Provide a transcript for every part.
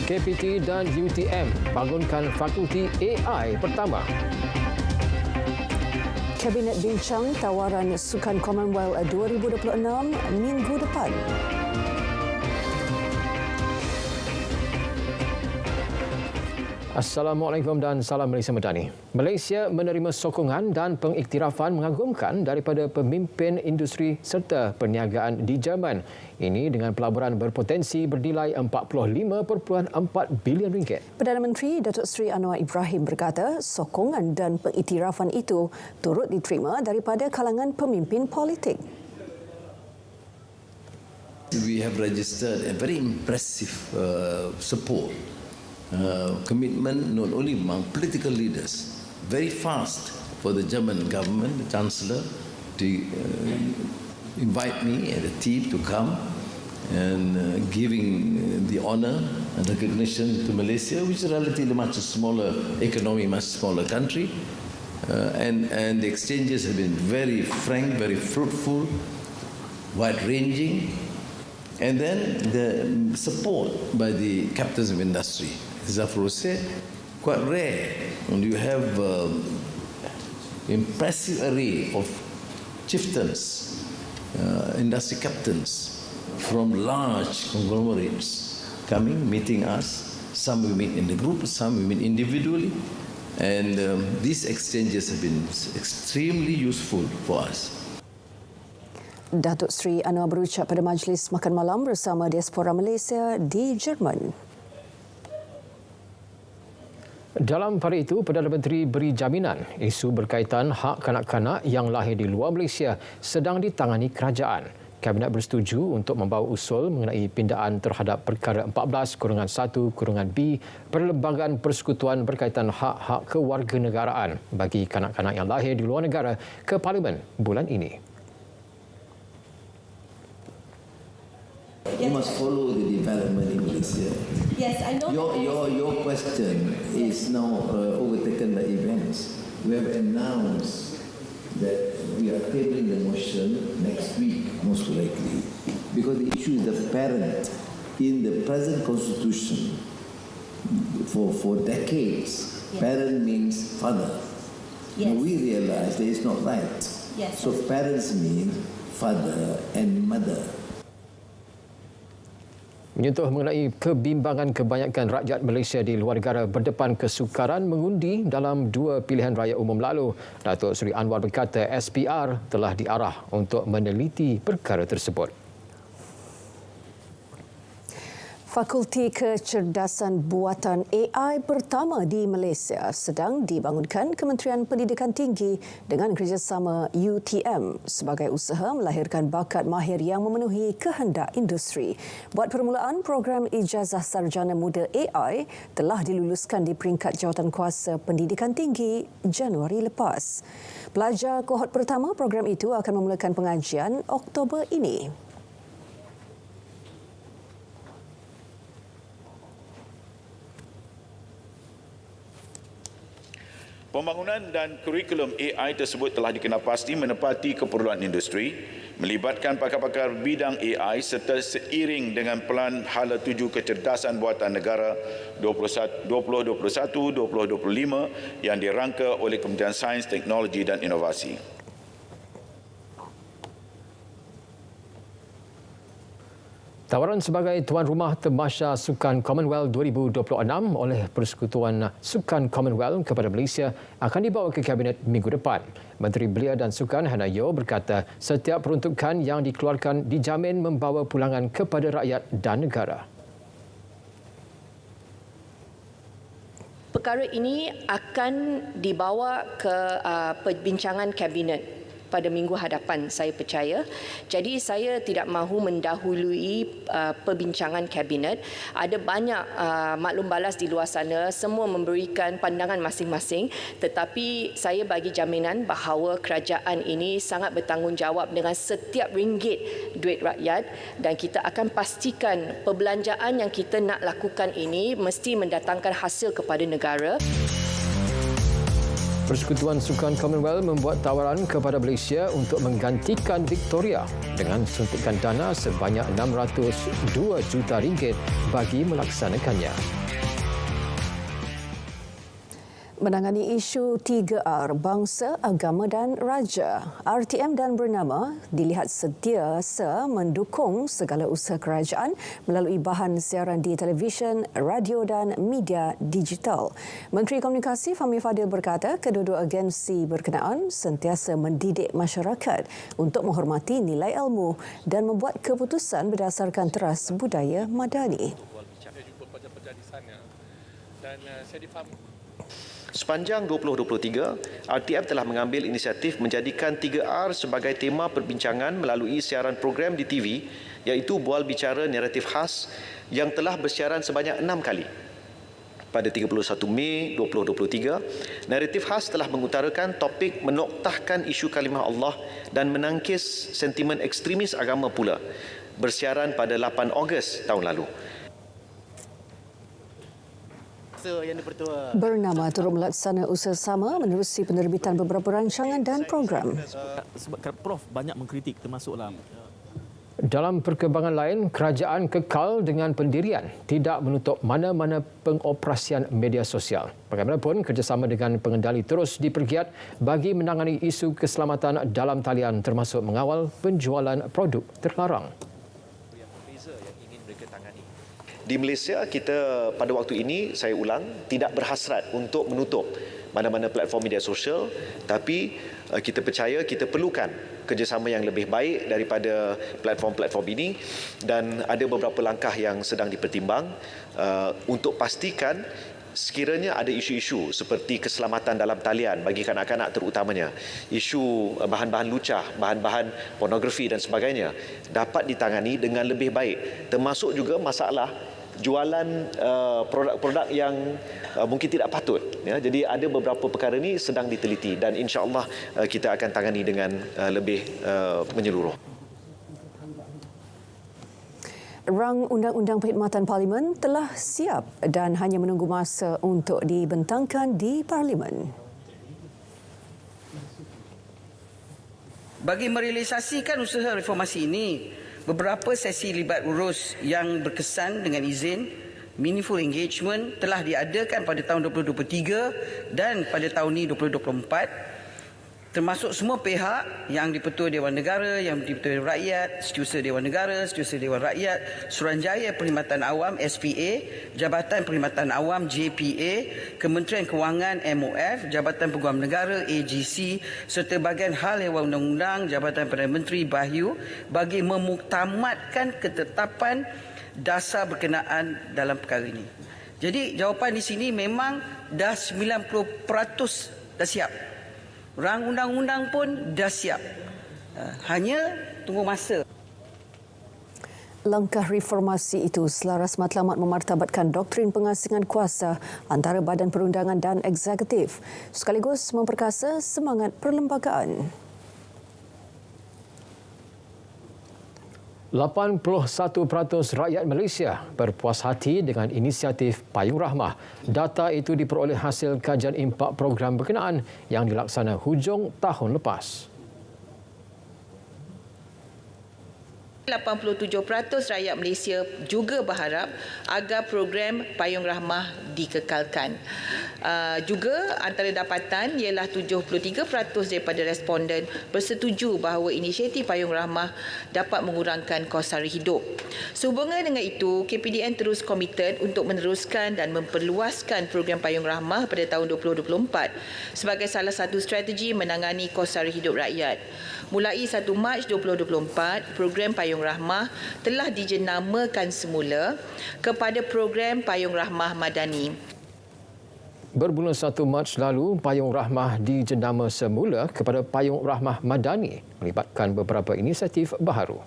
KPT dan UTM bangunkan fakulti AI pertama. Kabinet bincang tawaran Sukan Commonwealth 2026 minggu depan. Assalamualaikum dan salam Malaysia Madani. Malaysia menerima sokongan dan pengiktirafan mengagumkan daripada pemimpin industri serta perniagaan di Jerman. Ini dengan pelaburan berpotensi bernilai 45.4 bilion ringgit. Perdana Menteri Datuk Seri Anwar Ibrahim berkata sokongan dan pengiktirafan itu turut diterima daripada kalangan pemimpin politik. We have registered a very impressive support. Commitment not only among political leaders, very fast for the German government, the Chancellor, to invite me and the team to come and giving the honour and recognition to Malaysia, which is relatively much smaller economy, much smaller country, and the exchanges have been very frank, very fruitful, wide-ranging, and then the support by the captains of industry. Zafrul said, quite rare when you have impressive array of chieftains, industry captains from large conglomerates coming, meeting us. Some we meet in the group, some we meet individually. And these exchanges have been extremely useful for us. Datuk Seri Anwar berucap pada majlis makan malam bersama diaspora Malaysia di Jerman. Dalam pada itu, Perdana Menteri beri jaminan isu berkaitan hak kanak-kanak yang lahir di luar Malaysia sedang ditangani kerajaan. Kabinet bersetuju untuk membawa usul mengenai pindaan terhadap perkara 14-1-B Perlembagaan Persekutuan berkaitan hak-hak kewarganegaraan bagi kanak-kanak yang lahir di luar negara ke Parlimen bulan ini. You must follow the development in Malaysia. Yes, I know. Your question is now overtaken by events. We have announced that we are tabling the motion next week, most likely, because the issue is the parent. In the present constitution, for decades, parent means father. Yes. Now we realize that it's not right. Yes. So parents mean father and mother. Menyentuh mengenai kebimbangan kebanyakan rakyat Malaysia di luar negara berdepan kesukaran mengundi dalam dua pilihan raya umum lalu, Datuk Seri Anwar berkata SPR telah diarah untuk meneliti perkara tersebut. Fakulti Kecerdasan Buatan AI pertama di Malaysia sedang dibangunkan Kementerian Pendidikan Tinggi dengan kerjasama UTM sebagai usaha melahirkan bakat mahir yang memenuhi kehendak industri. Buat permulaan, program Ijazah Sarjana Muda AI telah diluluskan di peringkat Jawatankuasa Pendidikan Tinggi Januari lepas. Pelajar kohort pertama program itu akan memulakan pengajian Oktober ini. Pembangunan dan kurikulum AI tersebut telah dikenalpasti menepati keperluan industri, melibatkan pakar-pakar bidang AI serta seiring dengan Pelan Hala Tuju Kecerdasan Buatan Negara 2021-2025 yang dirangka oleh Kementerian Sains, Teknologi dan Inovasi. Tawaran sebagai tuan rumah Tamasya Sukan Commonwealth 2026 oleh Persekutuan Sukan Commonwealth kepada Malaysia akan dibawa ke Kabinet minggu depan. Menteri Belia dan Sukan Hannah Yeoh berkata setiap peruntukan yang dikeluarkan dijamin membawa pulangan kepada rakyat dan negara. Perkara ini akan dibawa ke perbincangan Kabinet pada minggu hadapan, saya percaya. Jadi saya tidak mahu mendahului perbincangan Kabinet. Ada banyak maklum balas di luar sana, semua memberikan pandangan masing-masing, tetapi saya bagi jaminan bahawa kerajaan ini sangat bertanggungjawab dengan setiap ringgit duit rakyat dan kita akan pastikan perbelanjaan yang kita nak lakukan ini mesti mendatangkan hasil kepada negara. Persekutuan Sukan Commonwealth membuat tawaran kepada Malaysia untuk menggantikan Victoria dengan suntikan dana sebanyak RM602 juta bagi melaksanakannya. Menangani isu 3R, bangsa, agama dan raja, RTM dan Bernama dilihat sentiasa mendukung segala usaha kerajaan melalui bahan siaran di televisyen, radio dan media digital. Menteri Komunikasi Fahmi Fadil berkata kedua-dua agensi berkenaan sentiasa mendidik masyarakat untuk menghormati nilai ilmu dan membuat keputusan berdasarkan teras budaya madani. Sepanjang 2023, RTM telah mengambil inisiatif menjadikan 3R sebagai tema perbincangan melalui siaran program di TV iaitu Bual Bicara Naratif Khas yang telah bersiaran sebanyak 6 kali. Pada 31 Mei 2023, Naratif Khas telah mengutarakan topik menoktahkan isu kalimah Allah dan menangkis sentimen ekstremis agama pula, bersiaran pada 8 Ogos tahun lalu. Bernama turut melaksana usaha sama menerusi penerbitan beberapa rancangan dan program. Sebab Prof banyak mengkritik termasuklah. Dalam perkembangan lain, kerajaan kekal dengan pendirian tidak menutup mana-mana pengoperasian media sosial. Bagaimanapun, kerjasama dengan pengendali terus dipergiat bagi menangani isu keselamatan dalam talian termasuk mengawal penjualan produk terlarang. Di Malaysia, kita pada waktu ini, saya ulang, tidak berhasrat untuk menutup mana-mana platform media sosial, tapi kita percaya kita perlukan kerjasama yang lebih baik daripada platform-platform ini dan ada beberapa langkah yang sedang dipertimbang untuk pastikan sekiranya ada isu-isu seperti keselamatan dalam talian bagi kanak-kanak terutamanya, isu bahan-bahan lucah, bahan-bahan pornografi dan sebagainya dapat ditangani dengan lebih baik, termasuk juga masalah jualan produk-produk yang mungkin tidak patut. Ya, jadi ada beberapa perkara ini sedang diteliti dan insya-Allah kita akan tangani dengan lebih menyeluruh. Rang Undang-Undang Perkhidmatan Parlimen telah siap dan hanya menunggu masa untuk dibentangkan di Parlimen. Bagi merealisasikan usaha reformasi ini, beberapa sesi libat urus yang berkesan dengan izin meaningful engagement telah diadakan pada tahun 2023 dan pada tahun ini 2024, termasuk semua pihak yang di-Pertua Dewan Negara, yang di-Pertua Dewan Rakyat, Setiausaha Dewan Negara, Setiausaha Dewan Rakyat, Suruhanjaya Perkhidmatan Awam SPA, Jabatan Perkhidmatan Awam JPA, Kementerian Kewangan MOF, Jabatan Peguam Negara AGC serta bahagian hal Hewan Undang-Undang Jabatan Perdana Menteri BAHYU bagi memuktamadkan ketetapan dasar berkenaan dalam perkara ini. Jadi jawapan di sini memang dah 90% dah siap. Rang undang-undang pun dah siap. Hanya tunggu masa. Langkah reformasi itu selaras matlamat memartabatkan doktrin pengasingan kuasa antara badan perundangan dan eksekutif, sekaligus memperkasa semangat perlembagaan. 81% rakyat Malaysia berpuas hati dengan inisiatif Payung Rahmah. Data itu diperoleh hasil kajian impak program berkenaan yang dilaksana hujung tahun lepas. 87% rakyat Malaysia juga berharap agar program Payung Rahmah dikekalkan. Juga antara dapatan ialah 73% daripada responden bersetuju bahawa inisiatif Payung Rahmah dapat mengurangkan kos sara hidup. Sehubungan dengan itu, KPDN terus komited untuk meneruskan dan memperluaskan program Payung Rahmah pada tahun 2024 sebagai salah satu strategi menangani kos sara hidup rakyat. Mulai 1 Mac 2024, program Payung Rahmah telah dijenamakan semula kepada program Payung Rahmah Madani. Bermula 1 Mac lalu, Payung Rahmah dijenama semula kepada Payung Rahmah Madani, melibatkan beberapa inisiatif baharu.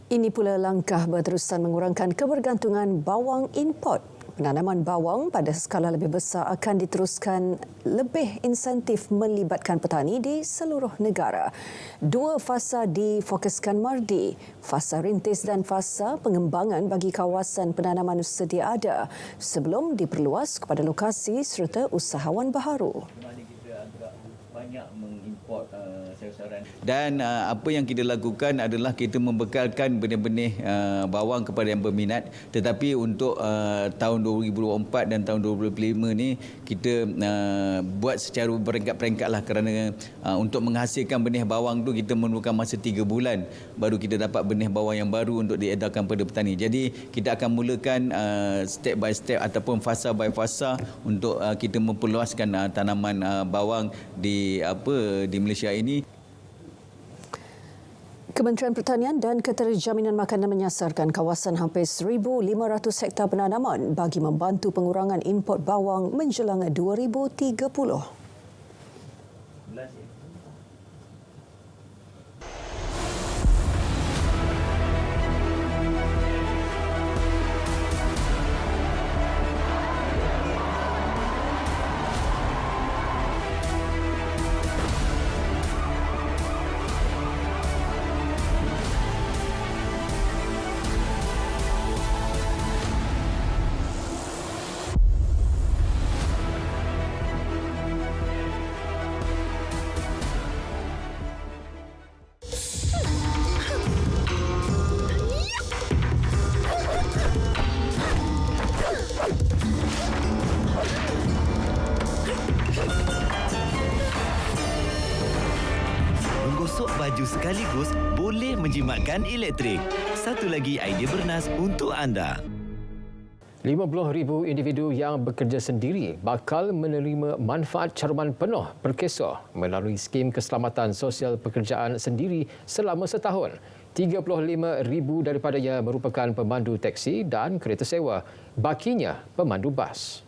Ini pula langkah berterusan mengurangkan kebergantungan bawang import. Penanaman bawang pada skala lebih besar akan diteruskan, lebih insentif melibatkan petani di seluruh negara. 2 fasa difokuskan Mardi, fasa rintis dan fasa pengembangan bagi kawasan penanaman sedia ada sebelum diperluas kepada lokasi serta usahawan baharu. Dan apa yang kita lakukan adalah kita membekalkan benih-benih bawang kepada yang berminat, tetapi untuk tahun 2024 dan tahun 2025 ni kita buat secara berperingkat-peringkat lah, kerana untuk menghasilkan benih bawang tu kita memerlukan masa 3 bulan baru kita dapat benih bawang yang baru untuk diedarkan pada petani. Jadi kita akan mulakan step by step ataupun fasa by fasa untuk kita memperluaskan tanaman bawang di Malaysia ini. Kementerian Pertanian dan Keterjaminan Makanan menyasarkan kawasan hampir 1,500 hektar penanaman bagi membantu pengurangan import bawang menjelang 2030. Menggosok baju sekaligus boleh menjimatkan elektrik. Satu lagi idea bernas untuk anda. 50,000 individu yang bekerja sendiri bakal menerima manfaat caruman penuh Perkeso melalui skim keselamatan sosial pekerjaan sendiri selama setahun. 35,000 daripadanya merupakan pemandu teksi dan kereta sewa, bakinya pemandu bas.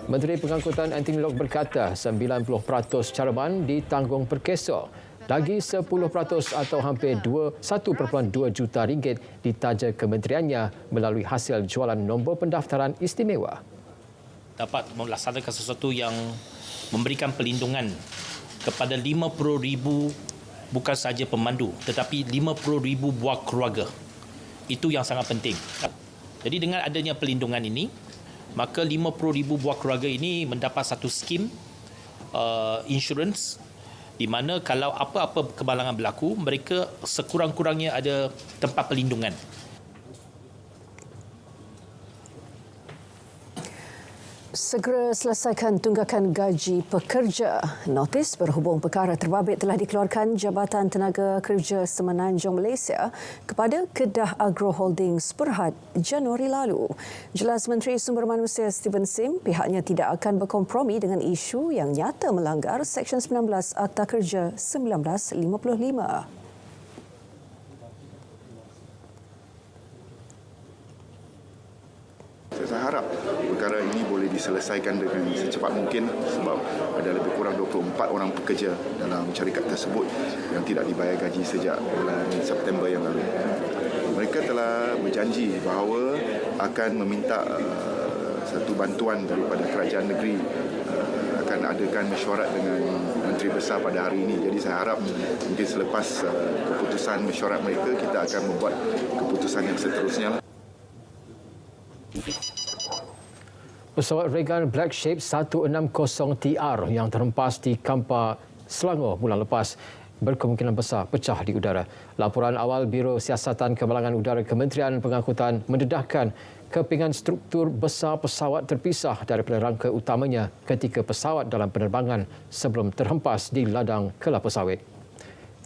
Menteri Pengangkutan Anthony Loke berkata 90% caruman ditanggung Perkeso. Lagi 10% atau hampir 1.2 juta ringgit ditaja kementeriannya melalui hasil jualan nombor pendaftaran istimewa. Dapat melaksanakan sesuatu yang memberikan perlindungan kepada 50,000 bukan sahaja pemandu tetapi 50,000 buah keluarga. Itu yang sangat penting. Jadi dengan adanya perlindungan ini, maka 50,000 buah keluarga ini mendapat satu skim insurans di mana kalau apa-apa kemalangan berlaku, mereka sekurang-kurangnya ada tempat perlindungan. Segera selesaikan tunggakan gaji pekerja. Notis berhubung perkara terbabit telah dikeluarkan Jabatan Tenaga Kerja Semenanjung Malaysia kepada Kedah Agro Holdings Berhad Januari lalu. Jelas Menteri Sumber Manusia Steven Sim, pihaknya tidak akan berkompromi dengan isu yang nyata melanggar Seksyen 19 Akta Kerja 1955. Saya harap perkara ini boleh diselesaikan dengan secepat mungkin sebab ada lebih kurang 24 orang pekerja dalam syarikat tersebut yang tidak dibayar gaji sejak bulan September yang lalu. Mereka telah berjanji bahawa akan meminta satu bantuan daripada kerajaan negeri, akan adakan mesyuarat dengan Menteri Besar pada hari ini. Jadi saya harap mungkin selepas keputusan mesyuarat mereka, kita akan membuat keputusan yang seterusnya. Pesawat Reagan Black Shape 160TR yang terhempas di Kampar, Selangor bulan lepas berkemungkinan besar pecah di udara. Laporan awal Biro Siasatan Kemalangan Udara Kementerian Pengangkutan mendedahkan kepingan struktur besar pesawat terpisah daripada rangka utamanya ketika pesawat dalam penerbangan sebelum terhempas di ladang kelapa sawit.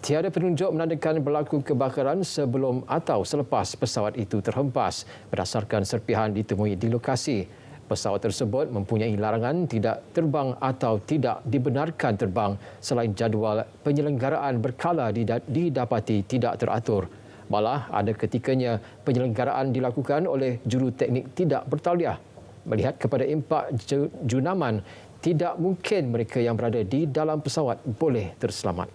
Tiada penunjuk menandakan berlaku kebakaran sebelum atau selepas pesawat itu terhempas berdasarkan serpihan ditemui di lokasi. Pesawat tersebut mempunyai larangan tidak terbang atau tidak dibenarkan terbang selain jadual penyelenggaraan berkala didapati tidak teratur. Malah ada ketikanya penyelenggaraan dilakukan oleh juruteknik tidak bertauliah. Melihat kepada impak junaman, tidak mungkin mereka yang berada di dalam pesawat boleh terselamat.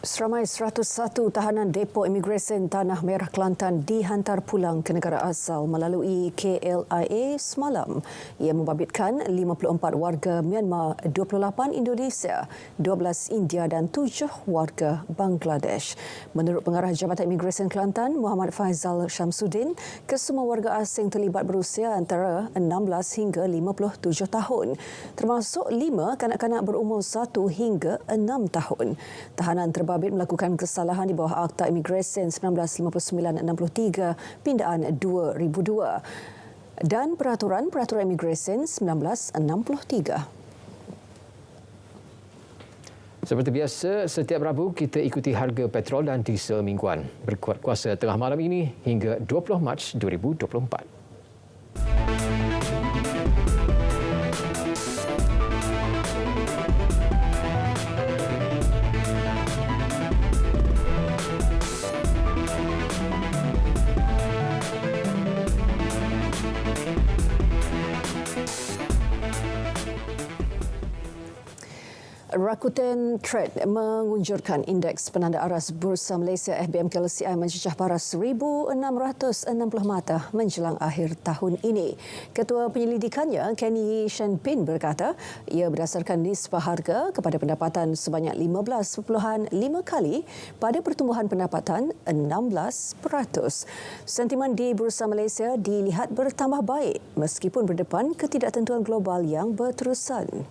Seramai 101 tahanan depo imigresen Tanah Merah Kelantan dihantar pulang ke negara asal melalui KLIA semalam. Ia membabitkan 54 warga Myanmar, 28 Indonesia, 12 India dan 7 warga Bangladesh. Menurut Pengarah Jabatan Imigresen Kelantan, Muhammad Faizal Syamsuddin, kesemua warga asing terlibat berusia antara 16 hingga 57 tahun, termasuk 5 kanak-kanak berumur 1 hingga 6 tahun. Tahanan terbabit melakukan kesalahan di bawah Akta Imigresen 1959-63 pindaan 2002 dan Peraturan Imigresen 1963. Seperti biasa, setiap Rabu kita ikuti harga petrol dan diesel mingguan. Berkuat kuasa tengah malam ini hingga 20 Mac 2024. Rakuten Trade mengunjurkan indeks penanda aras Bursa Malaysia FBM KLCI mencecah paras 1,660 mata menjelang akhir tahun ini. Ketua penyelidikannya, Kenny Shenpin berkata, ia berdasarkan nisbah harga kepada pendapatan sebanyak 15.5 kali pada pertumbuhan pendapatan 16%. Sentimen di Bursa Malaysia dilihat bertambah baik meskipun berdepan ketidaktentuan global yang berterusan.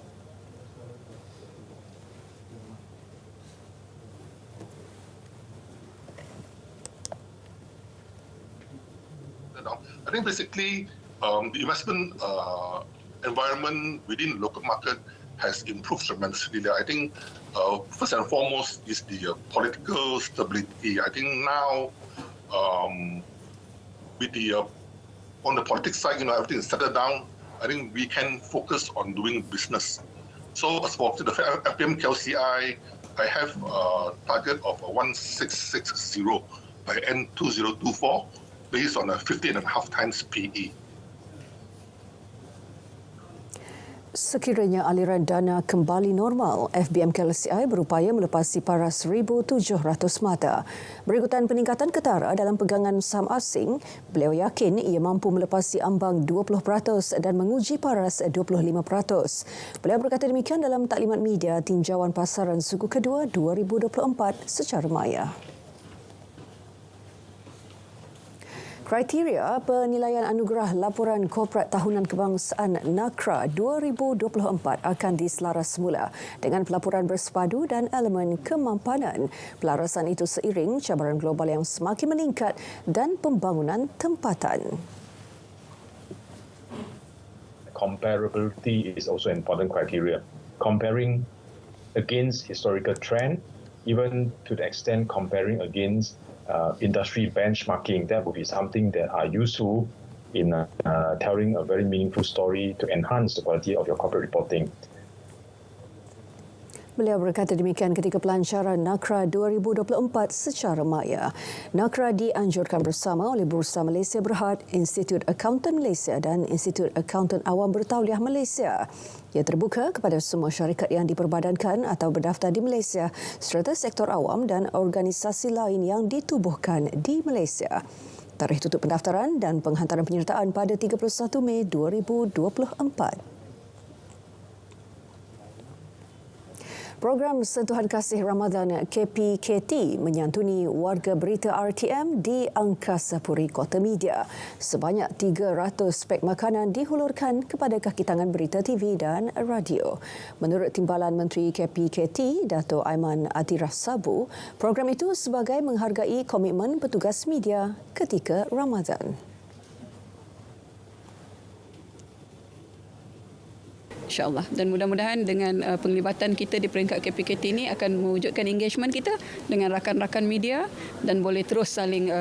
I think basically the investment environment within the local market has improved tremendously. I think first and foremost is the political stability. I think now with the on the politics side, everything is settled down. I think we can focus on doing business. So as for the FBM KLCI, I have a target of 1660 by end 2024. Based on a 15.5 times PE. Sekiranya aliran dana kembali normal, FBM KLCI berupaya melepasi paras 1,700 mata. Berikutan peningkatan ketara dalam pegangan saham asing, beliau yakin ia mampu melepasi ambang 20% dan menguji paras 25%. Beliau berkata demikian dalam taklimat media tinjauan pasaran suku kedua 2024 secara maya. Kriteria penilaian anugerah laporan korporat tahunan kebangsaan NACRA 2024 akan diselaras semula dengan pelaporan bersepadu dan elemen kemampanan. Pelarasan itu seiring cabaran global yang semakin meningkat dan pembangunan tempatan. Comparability is also an important criteria. Comparing against historical trend, even to the extent comparing against industry benchmarking, that would be something that are useful in telling a very meaningful story to enhance the quality of your corporate reporting. Beliau berkata demikian ketika pelancaran NACRA 2024 secara maya. NACRA dianjurkan bersama oleh Bursa Malaysia Berhad, Institut Akauntan Malaysia dan Institut Akauntan Awam Bertauliah Malaysia. Ia terbuka kepada semua syarikat yang diperbadankan atau berdaftar di Malaysia serta sektor awam dan organisasi lain yang ditubuhkan di Malaysia. Tarikh tutup pendaftaran dan penghantaran penyertaan pada 31 Mei 2024. Program Sentuhan Kasih Ramadan KPKT menyantuni warga berita RTM di Angkasa Puri Kota Media. Sebanyak 300 pek makanan dihulurkan kepada kaki tangan berita TV dan radio. Menurut Timbalan Menteri KPKT, Dato' Aiman Atirah Sabu, program itu sebagai menghargai komitmen petugas media ketika Ramadan. InsyaAllah. Dan mudah-mudahan dengan penglibatan kita di peringkat KPKT ini akan mewujudkan engagement kita dengan rakan-rakan media dan boleh terus saling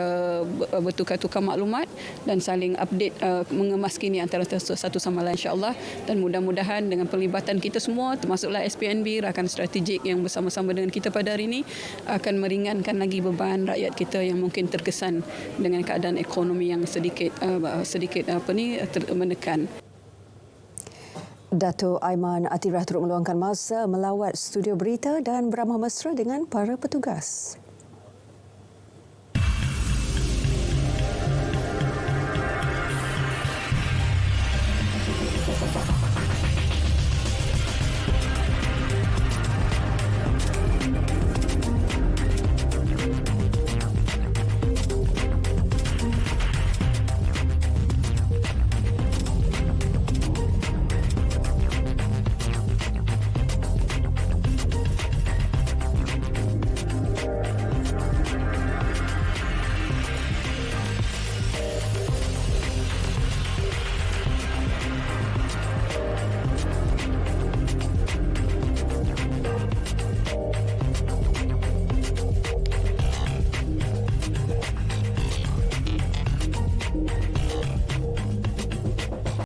bertukar-tukar maklumat dan saling update mengemaskini antara satu sama lain insyaAllah. Dan mudah-mudahan dengan penglibatan kita semua termasuklah SPNB, rakan strategik yang bersama-sama dengan kita pada hari ini akan meringankan lagi beban rakyat kita yang mungkin terkesan dengan keadaan ekonomi yang sedikit menekan. Dato' Aiman Atirah turut meluangkan masa melawat studio berita dan beramah mesra dengan para petugas.